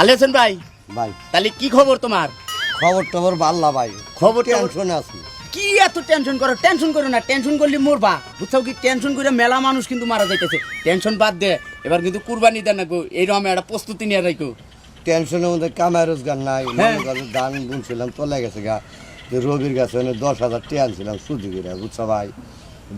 আলেছেন ভাই ভাই তাহলে কি খবর তোমার? খবর টবর বাল্লা ভাই, খবর টেনশনে আছি। কি এত টেনশন করো? টেনশন করো না, টেনশন করলে মরবা বুঝছো কি? টেনশন করে মেলা মানুষ কিন্তু মারা যাইতেছে। টেনশন বাদ দে, এবার কিন্তু কুরবানি দেন না গো, এইরকম একটা প্রস্তুতি নিয়ে রাখো। টেনশনের মধ্যে কামাই রোজগার নাই। হ্যাঁ। ধান বুনছিলাম চলে গেছে গা, রবির কাছে 10,000 টাকা আনছিলাম সুদি করে, বুঝছো ভাই?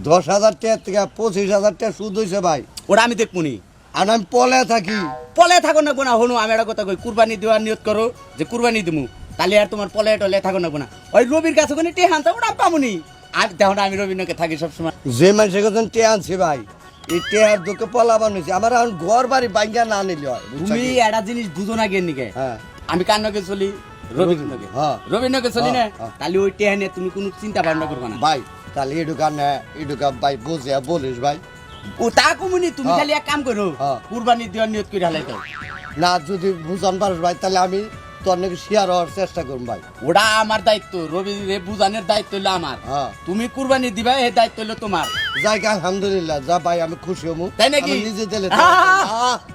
10,000 টাকার থেকে 25,000 টাকা সুদ হয়েছে ভাই। ওরা আমি দেখবনি, আর আমি পলে থাকি। পলে থাকো না গোনা। হনু আমি একটা কথা কই, কুরবানি দেওয়ার নিয়ত করো যে কুরবানি দিমু, তাহলে আর তোমার পলে টলে থাকো না গোনা। ওই রবির কাছে কোনে টেহান তা ওরা পামুনি। আর দেখো না আমি রবিনকে থাকি সবসময়। যে মানুষের কাছে টাকা আনছি ভাই, এই টাকার দুঃখে পলাবান হয়েছে। আমার এখন ঘর বাড়ি বাইঙ্গা না নিলে হয়, বুঝছো তুমি কি? একটা জিনিস বুঝো না কেন নিকে? হ্যাঁ আমি কার নকে চলি? রবীন্দ্রকে। হ্যাঁ। রবীন্দ্রকে চলি না, হ্যাঁ, হ্যাঁ। তাহলে ওই টেহা নিয়ে তুমি কোনো চিন্তা ভাবনা করবে না। ভাই তাহলে এডুকা ভাই বুঝে বলিস ভাই। ও তা কমুনি, তুমি হ্যাঁ। খালি এক কাম করো, হ্যাঁ। কুরবানি দেওয়ার নিয়ত করে হালাই দাও। না যদি বুঝান পারিস ভাই, তাহলে আমি তোর নাকি শেয়ার হওয়ার চেষ্টা করুন ভাই। ওটা আমার দায়িত্ব, রবি রে বুঝানোর দায়িত্ব হলো আমার। হ্যাঁ। তুমি কুরবানি দিবা, এই দায়িত্ব হলো তোমার। যাই আলহামদুলিল্লাহ, যা ভাই আমি খুশি হবো। তাই নাকি? আমি নিজে দিলে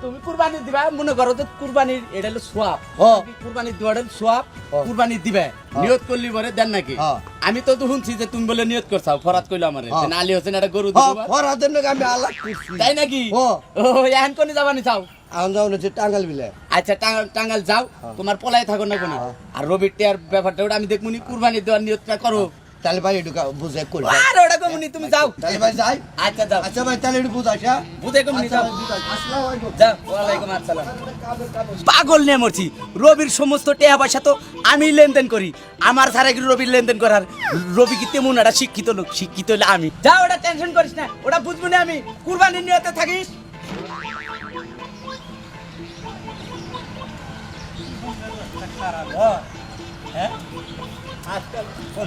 তুমি কুরবানি দিবা, মনে করো যে কুরবানির এটা হলো সোয়াব। হ্যাঁ। কুরবানি দেওয়ার সোয়াব, হ্যাঁ। কুরবানি দিবে নিয়ত করলি পরে দেন নাকি? হ্যাঁ। আমি তো শুনছি যে তুমি বলে নিয়ত করছাও, ফরাত কইলো আমারে হ্যাঁ। যে আলী হোসেন একটা গরু দিবা। ফরাদের নাকি আমি আল্লাহ করছি। তাই নাকি? হ্যাঁ। ও এখন কোনে যাবানি চাও? এখন যাও হচ্ছে টাঙ্গাল বিলে। আচ্ছা টাঙ্গাল যাও, তোমার পলাই থাকো না কোনো। আর রবির টেয়ার ব্যাপারটা ওটা আমি দেখমুনি, কুরবানি দেওয়ার নিয়তটা করো। তাহলে ভাই এডুকা বুঝে করি। আর ওটা কমুনি, তুমি যাও। তাহলে ভাই যাই। আচ্ছা যাও, আচ্ছা ভাই তাহলে একটু বুঝাইস। হ্যাঁ? বুঝে কমুনি আচ্ছা যাও। ভাই, বুঝাইস। আসসালামু আলাইকুম। যাও, ওয়ালাইকুম আসসালাম। পাগল নিয়ে মরছি, রবির সমস্ত টেহা পয়সা তো আমি লেনদেন করি। আমার ছাড়া কি রবির লেনদেন করার? রবি কি তেমন একটা শিক্ষিত লোক? শিক্ষিত হলে আমি। যাও, ওটা টেনশন করিস না, ওটা বুঝবো না আমি। কুরবানির নিয়তে থাকিস।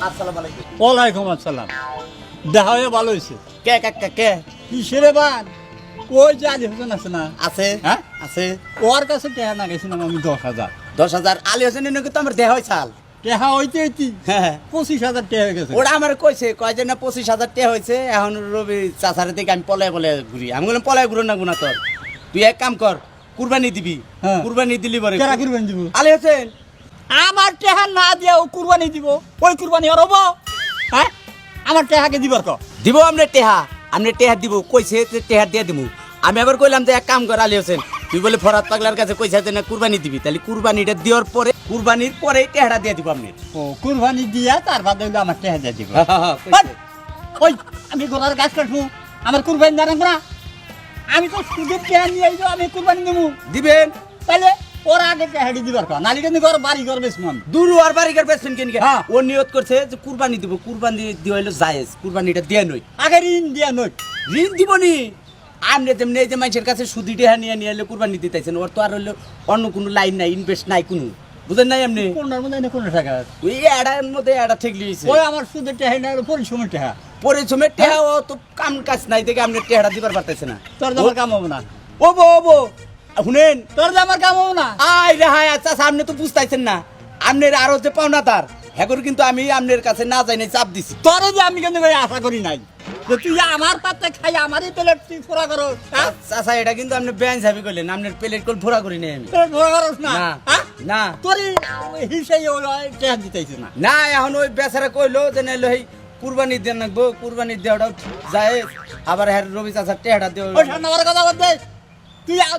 আসসালামু আলাইকুম। ওয়ালাইকুম আসসালাম। দেখা হয়ে ভালো হয়েছে। কে কাকা কে কিসের বান ওই যে আলী হোসেন আছে না, আছে? হ্যাঁ? আছে। ওর কাছে টেহা না গেছিলাম আমি 10,000 10,000 আলী হোসেনের নাকি তো আমার দেহ হয় চাল। টেহা হইতে হইতে হ্যাঁ। 25,000 টেহা হয়ে গেছে। ওরা আমার কইছে কয় যে না 25,000 টাকা হয়েছে। এখন রবি চাচারে থেকে আমি পলায় পলায় ঘুরি। আমি বললাম পলায় ঘুরো না গুনা তোর, তুই এক কাম কর, কুরবানি দিবি। হ্যাঁ। কুরবানি দিলি পরে কেরা কুরবানি দিব? আলী হোসেন আমার টেহা না দিয়া ও কুরবানি দিব, ওই কুরবানি আর হবো? হ্যাঁ, আমার টেহাকে দিবার ক দিব। আমনে টেহা, আমনে টেহা দিব কইছে যে টেহা দিয়ে দিমু। আমি আবার কইলাম যে এক কাম কর আলী হোসেন, তুই বলে ফরাত পাগলার কাছে কইছে যে না কুরবানি দিবি, তাহলে কুরবানিটা দেওয়ার পরে কুরবানির পরে টেহাটা দিয়ে দিব আপনি। ও কুরবানি দিয়া তার বাদে হইলো আমার টেহা দিয়ে দিব। কইছে। ওই আমি গোলার গাছ কাটবো, আমার কুরবানি জানাম না? আমি তো সুদের টেহা নিয়ে আইলো, আমি কুরবানি দেবো। দিবেন তাহলে ওরা আগে টেহাটি দিবার ক, নালি কিন্তু ঘর বাড়ি ঘর বেশ মন। দূর আর বাড়িকার বেসবেন কেন? হ্যাঁ। ও নিয়ত করছে যে কুরবানি দিব, কুরবানি দিয়ে হইলো জায়েজ, কুরবানিটা দিয়ে নই। আগে ঋণ দিয়া নই। ঋণ দিবনি আপনি তেমনি এই যে মানুষের কাছে সুদি টেহা নিয়ে নিয়ে এলে কুরবানি দিতেছেন, ওর তো আর হইলো অন্য কোনো লাইন নাই, ইনভেস্ট নাই কোনো, বুঝেন নাই আপনি? কোনটার মধ্যে এনে কোন টাকা? ওই এটার মধ্যে এটা ঠেকলি হয়েছে। ওই আমার সুদের টেহা না পরিশ্রমের টেহা। পরিশ্রমের টেহা, ও তো কাম কাজ নাই দেখে আপনি টেহাটা দিবার পারতেছে না। তোর যে আমার কাম হবো না, ও বো ও বো শুনেন, তোর যে আমার কাম হবো না। আয় রে হায়, আচ্ছা সামনে তো বুঝতেছেন না, আপনার আরো যে পাওনা তার হ্যাঁ কিন্তু আমি আপনার কাছে না যাই নাই, চাপ দিছি। তোর যে আমি কিন্তু ভাই আশা করি নাই যে তুই আমার পাতে খাই আমারই প্লেট তুই ফোরা করো। আচ্ছা এটা কিন্তু আপনি ব্যান হিসাবে করলেন, আপনার প্লেট কল ভরা করি নাই আমি। ফোরা করস না? না হ্যাঁ? না তোরই হিসাই টেহা দিতেছিস না। না, এখন ওই বেচারা কইলো যে নাইলো এই কুরবানি দিয়ে নাকবো, কুরবানি দেওয়াটাও যায়, আবার হ্যাঁ রবি চাচার টেহাটা দেওয়া। ওই ঠান্ডা আমার কথা বলতে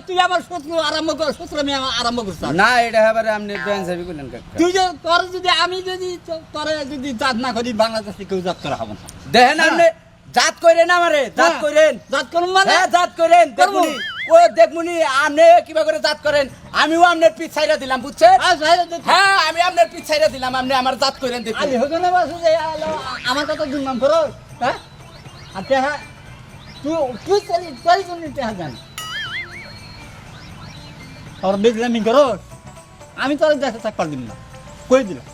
তুই আমার শত্রু আরম্ভ কর, শত্রু আমি আরম্ভ করছি। না এটা এবারে আপনি ব্যান হিসাবে করলেন কাকা। তুই যে তোর যদি আমি যদি তোরে যদি জাত না করি, বাংলাদেশে কেউ জাত করা হবে না। দেখেন আপনি জাত কইরেন আমারে, জাত হ্যাঁ। কইরেন, জাত করুন মানে হ্যাঁ জাত কইরেন, করবো। দেখুনি ও দেখমুনি আপনি কিবা করে জাত করেন, আমিও আপনার পিছ ছাইরা দিলাম, বুঝছেন? হ্যাঁ আমি আপনার পিছ ছাইরা দিলাম, আপনি আমার জাত কইরেন দেখুন। আলী হোসেন আমার কথা দুর্নাম করো। হ্যাঁ আর টেহা তুই তুই চলি চলি চলি টেহা জানি আর বেজলামি করো, আমি তোর দেশে থাকবার দিন না, কই দিলাম।